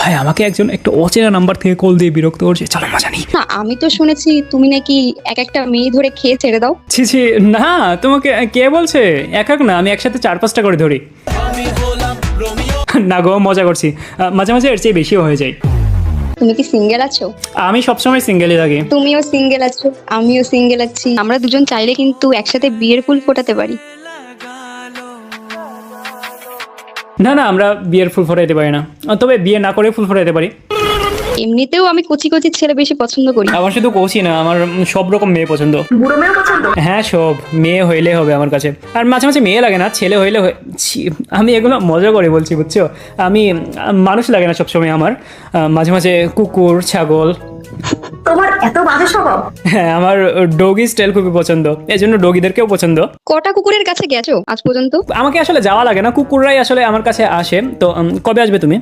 ভাই আমাকে একজন একটা অচেনা নাম্বার থেকে কল দিয়ে বিরক্ত করছে, চলো মজা নিই। না, আমি তো শুনেছি তুমি নাকি এক একটা মেয়ে ধরে খেয়ে ছেড়ে দাও। ছি ছি, না তোমাকে কে বলছে? এক না, আমি একসাথে 4-5টা করে ধরি। না গো, মজা করছি, মাঝে মাঝে এর চেয়ে বেশিও হয়ে যায়। তুমি কি সিঙ্গেল আছো? আমি সবসময় সিঙ্গেলই থাকি। তুমিও সিঙ্গেল আছো, আমিও সিঙ্গেল আছি, আমরা দুজন চাইলে কিন্তু একসাথে বিয়ের ফুল ফোটাতে পারি। না না, আমরা বিয়ের ফুল ফোটাইতে পারি না, তবে বিয়ে না করে ফুল ফোটাইতে পারি। এমনিতেও আমি কচি কচি ছেলে বেশি পছন্দ করি। আমার শুধু কৌশি না, আমার সব রকম মেয়ে পছন্দ। বুড়ো মেয়ে পছন্দ? হ্যাঁ, সব মেয়ে হইলে হবে আমার কাছে। আর মাঝে মাঝে মেয়ে লাগে না, ছেলে হইলে ছি, আমি এগুলো মজা করে বলছি, বুঝছো? আমি মানুষ লাগে না সবসময় আমার, মাঝে মাঝে কুকুর, ছাগল। তোমার এত বাজে স্বভাব? হ্যাঁ, আমার ডগি স্টাইল খুবই পছন্দ, এই জন্য ডগিদেরকেও পছন্দ। কটা কুকুরের কাছে গেছো আজ পর্যন্ত? আমাকে আসলে যাওয়া লাগে না, কুকুররাই আসলে আমার কাছে আসে। তো কবে আসবে তুমি?